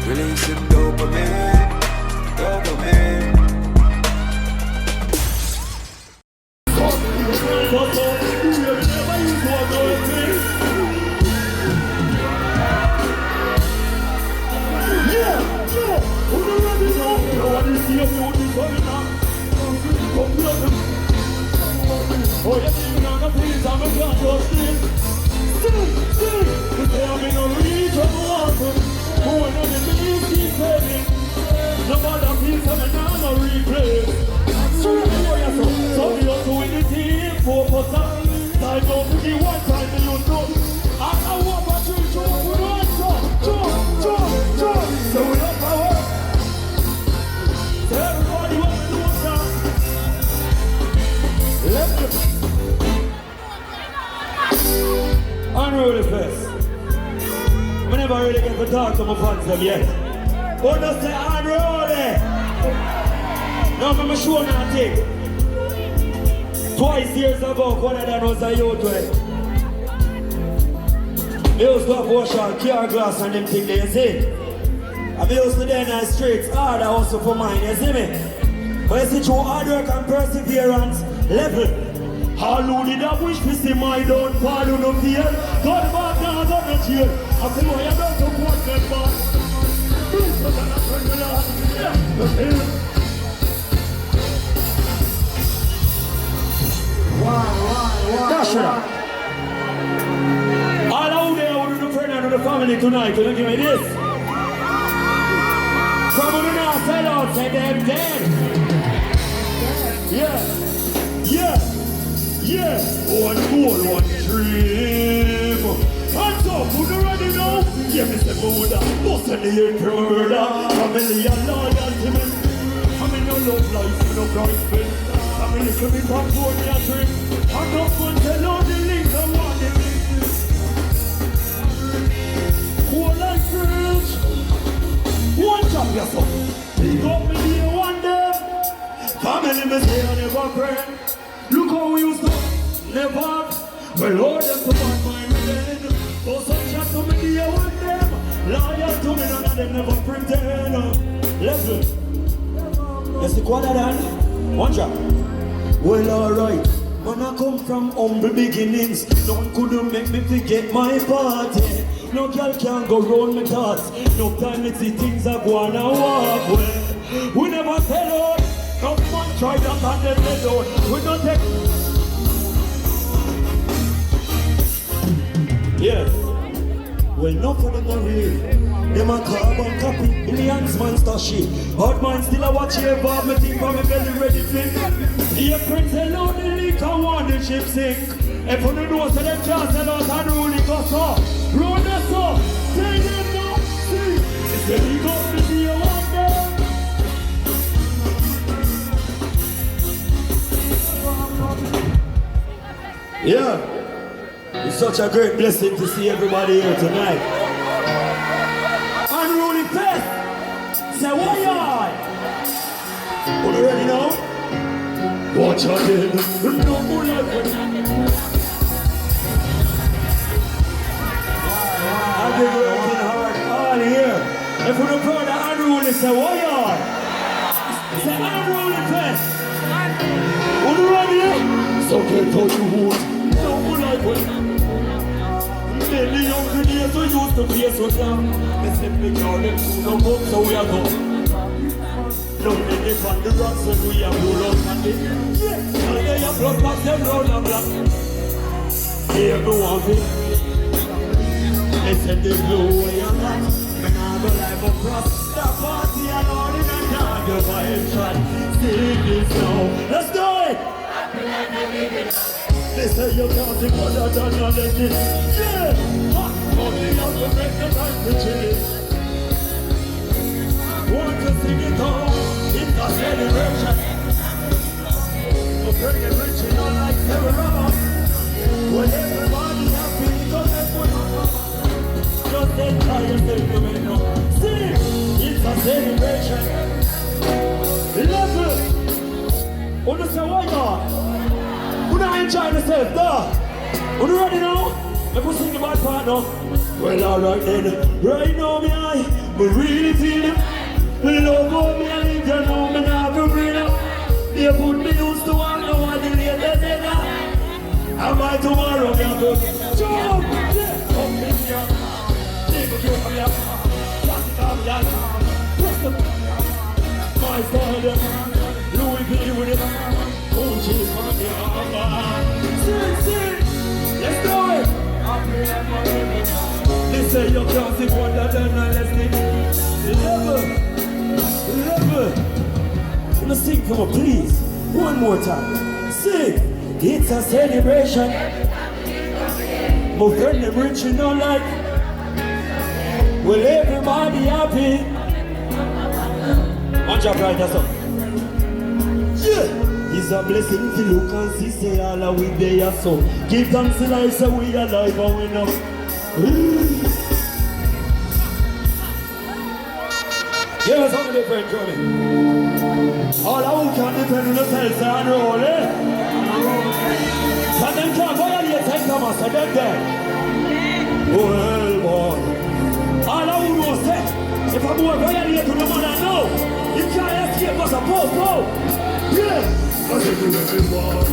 Releasing dopamine, dopamine. Oh, yes, you know, the police are going to still. If they have been on reach of water, who are not in the news keep saving. No matter peace, I'm not replay. So we also win the team, 4%. Time out to the one time, you know. I want my children to run, so we have power. So everybody wants to do that. Let's go. Unruly first. I never really get to talk to my fans them yet. But just say unruly. Now I'm sure nothing. Twice years ago, one of them was a youth way. I used to have wash out car glass and them things, you see. I used to then in the streets, hard also for mine, you see me. But you see, through hard work and perseverance, level. How did I wish to see my downfall on the field? God back now, I'm not here. I feel like I'm not support them, but why? Dash it up. All out there with the friend and the family tonight, can you give me this? Come on now, sell out, say them dead. Yeah. One goal, one dream. Hands up, who's ready now? Yeah, Mr. Buddha, boss in the air, murder. Family and loyalty, man. I'm in your love life, in your price, man. I'm in little bit of food, your drink. I'm not going to tell all the links, I want the links. Cool like girls. One job, yourself. Pick up me here one day. Family, me say I never pray. Look how we used to never. Well, Lord, them to bad mind again. Oh, some shot to me, I want them. Liars to me, none of them never pretend. Listen. You see what I done? One shot. Well, alright. When I come from humble beginnings, none couldn't make me forget my party. No girl can go round my thoughts. No time to see things I go on and walk well. We never tell out. No man try that and then they don't. We don't take. Yeah. Well, enough of them are real. Them a carbon copy. Millions man stash it. Hard man still a watch here. Bob me think for me belly ready flip. The prince alone the leak and want the ship sink. If you don't know so them can't sell out and rule it go so. Rule the so. Say them now. See. If they leak up the day one day. Yeah, it's such a great blessing to see everybody here tonight. Unruly Fest, say what y'all? Are you ready now? Watch out then, no more like it. I've been working hard all year. If we're proud of unruly, say what y'all? Say Unruly Fest. Are you ready? So get how you hold. No more like it. Many young days we used to play so down. They simply call them to no come, so we are gone. No many on the rocks and we are roll out on it. Yeah, now they are blood back, them roll and black. Here no one thing. They said they blow away on that. Men are the life of cross. That party and all in a dog of a shot. Sing this now. Let's do it! They say you can't think other than a legend. Yeah! Only out to break the time to chill. Want to sing it all? It's a celebration. We're bringing rich in all like Sarah. When everybody happy, because that's what I'm. Just enjoy yourself, you may know. See, it's a celebration. Level. Understand why not? Who not enjoy yourself, duh? Who ready now? Let me sing the bad part. no. Well, alright then. Right now, me really feel it. Me love how me I live, you know me not go bring up. They put me used to one, no one the latest ever. Am I tomorrow, me a go jump, yeah. Come in here, take a break from here. Pass it up, yeah. Press the my style, Louis V with it. Gucci from here. Sing, let's do it. They say you can't see wonder, then let's sing. Level. Let's sing for me, please. One more time. Sing. It's a celebration. My friend, them rich, you know, like. Well, everybody happy. Watch out, right, that's up. Yeah. It's a blessing to look and see, say all are we there, so. Give thanks to life, so we are alive and we know. Give us some different drumming. All who can depend on themselves and roll, eh? And them can't violate St. Thomas, and them there. Well, boy. All who know say, if I'm more violate to the man I know, you can't escape us a po. Yeah! I said to everyone,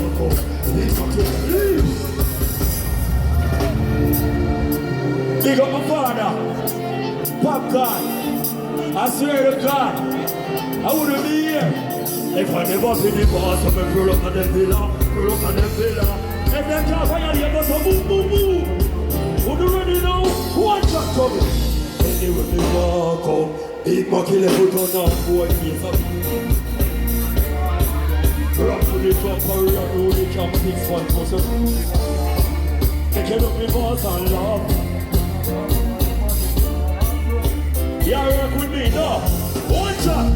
big up my father, Popcorn. I swear to God, I wouldn't be here if I never see the boss of me pull up on them villa. If them can't violate us, boom. Would you ready now? One shot coming. Anyway, we walk up, big monkey level turn on, boy, face up. Run to the top, hurry up, do the camp, fix one puzzle. Take care of me boss and love. Yeah, work with me now. One shot.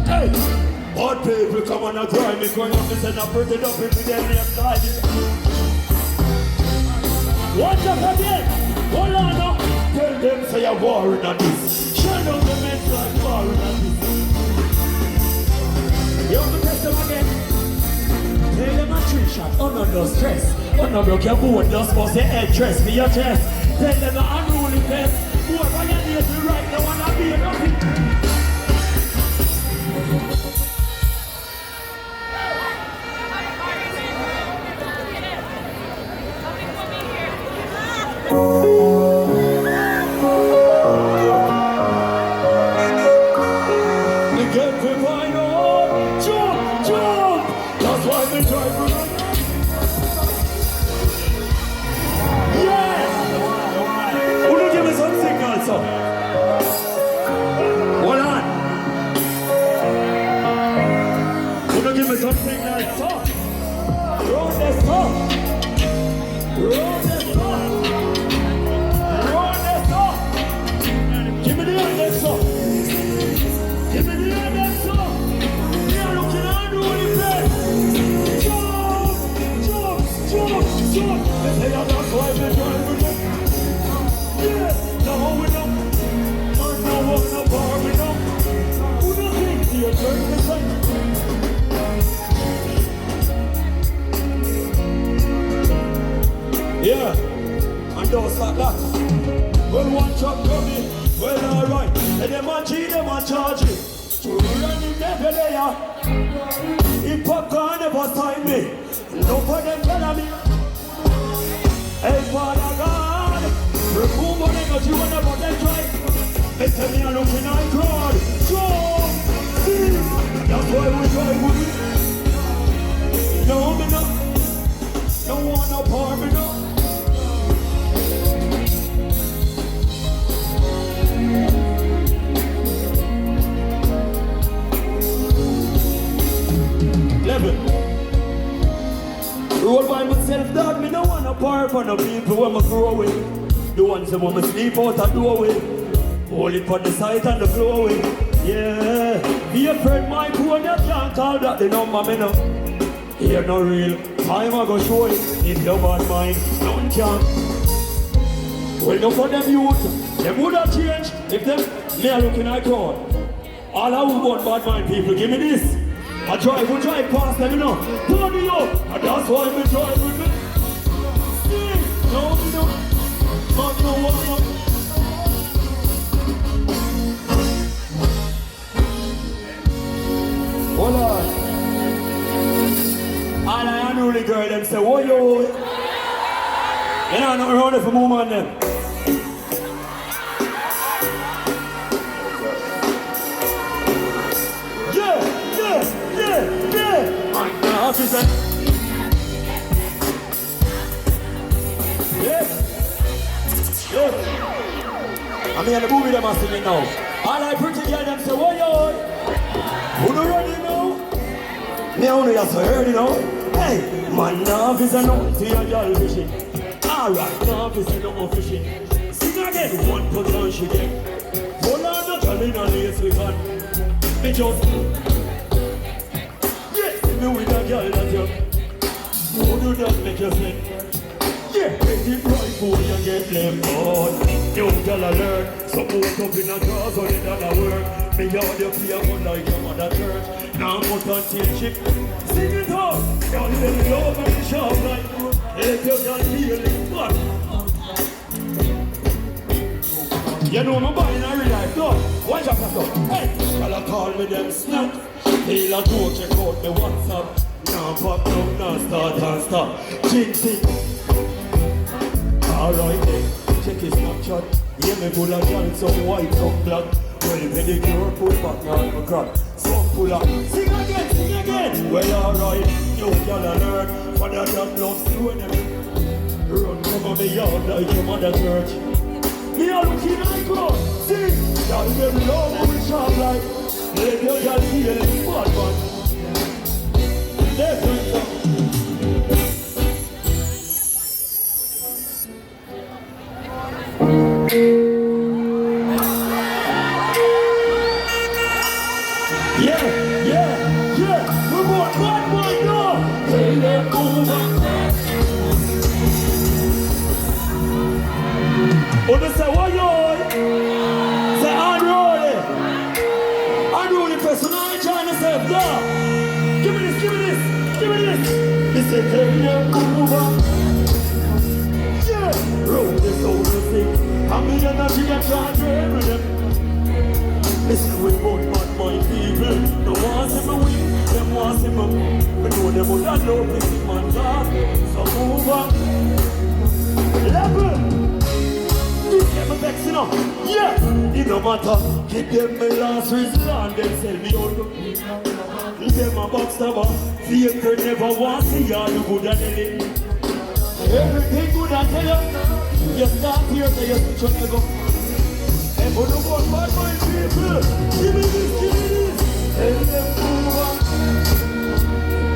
Hey. Hot people come on and grind me. Going up and I put it up into them left side. One shot again. Hold on now. Tell them say you're warring on this. Shine on the men like warring on this. You want to test them again? Tell them a 3 shot. Oh no stress. Oh no broke your board. Just bust your head. Dress me your chest. Tell them an unruly best. Boy, why you need to right now and I be enough. We get to find out. Jump. That's why we try to run. Yeah. Who do give me some signals, so? Hold on. Who do give me some signals, so? Roll this up. Give me the index, so. Give me the index, so. We are looking at the way back. Jump. They say that's why we try to run. Yeah, now we know. No walk, no bar, we know. Who do you think you're turning the same? Yeah, and don't start that. Well, one shot coming, well, alright. And them a G, them a charge it. To run in never there. If Popcorn never sign me, no for them tell me. Hey, Father God, remove what they got you and about them try. They tell me I'm looking at God. That's why we try with it. No, me no. No one no part me no. Level. Roll by myself, dog, me no want a part for no people when I grow with. The ones that want me sleep out and doorway. Hold it for the side and the floor away. Yeah. Be a friend, my poor, you can't call that the number, me no. Here no real. Time I go show it. If you bad mind, no one can. Well, no for them youth. Them would have changed if them, me are looking at God. All I want bad mind people, give me this. I drive past them, you know. Turn me up, and that's why me drive with me. No, no, but no one them say, oh yo. You know, nothing wrong with the movement them. Yeah. Officer. Yeah. I mean, the movie them are singing now. All I pretty girl them say, oh yo. Who don't ready now? Me only just heard, you know. Hey, man, officer no to your girl fishing. Alright, officer no more fishing. Sing again, one put on she get. Hold on, not tell me no lace we got. Me just me with a girl that you who do that make you sing. Yeah, get it right before you get left out. You girl alert, so put up in a class or in a work. Me out you play one like your mother church. Now put on till chick. Sing it out. Y'all let it over the shop like let your girl feel it spot. You know my body in a real life, no. Watch out, hey, y'all call me them snap. He'll go check out the WhatsApp. Now pop up, now start and stop. Chin. Alright then, check his Snapchat. Yeah, me full of girls, some white, some black. Well, pedicure, pull back, now my crap. Some pull up. Sing again. Well, alright, you girl alert. Father God loves you and them. Run from me yard like your mother church. Me a looking like God. Sing, y'all them love me sharp like. Let your girl feel it spot, man. Let's go. Yeah. We want one more, no. Say let over. Oh, they say, what you? Say, unruly person, I trying to say, no. Give me this. They say, tell you over. Yeah. Roll this over thing. I'm in energy that can't dream with them. Listen with both bad mind people. No one see me win, them want see me. Me know them would have love this man talk. So move on. Level. Get me vexed, you know. Yeah. It no matter. Give them my last resort. Them sell me out. Them a backstabber. Faker never want to see all the good and anything. Everything good I tell you. You start here, so you switch on the go. And for the one bad mind people, give me this. Tell them move on.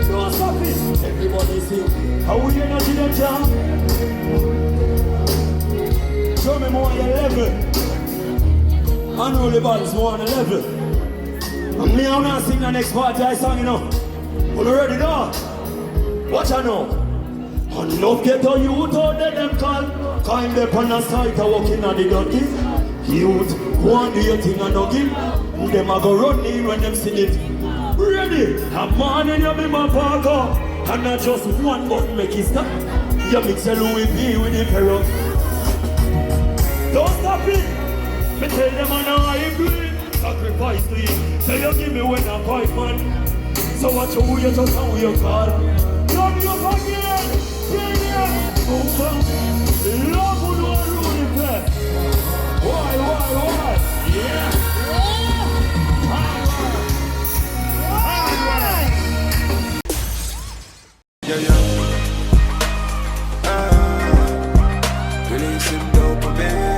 Don't stop it. Everybody sing. How we not in the jam? Show me more on your level. Unruly balls more on the level. And me I'm not sing the next part I song, you know. You ready now? Watch I know. Enough get a youth out there them call. Kind them on the side of walking on the dirty. Youth, go and do your thing and no give. Them a go run in when them sing it. Ready? A man and you be my parker. And not just one button make it stop. You mix a Louis V with the Perro. Don't stop it. Me tell them I know I agree. Sacrifice to you. Say you give me when I fight man. So watch who you just and who you call. Love you again. Bring it. Move on. Love who don't rule the place. Why? Yeah. Releasing dopamine.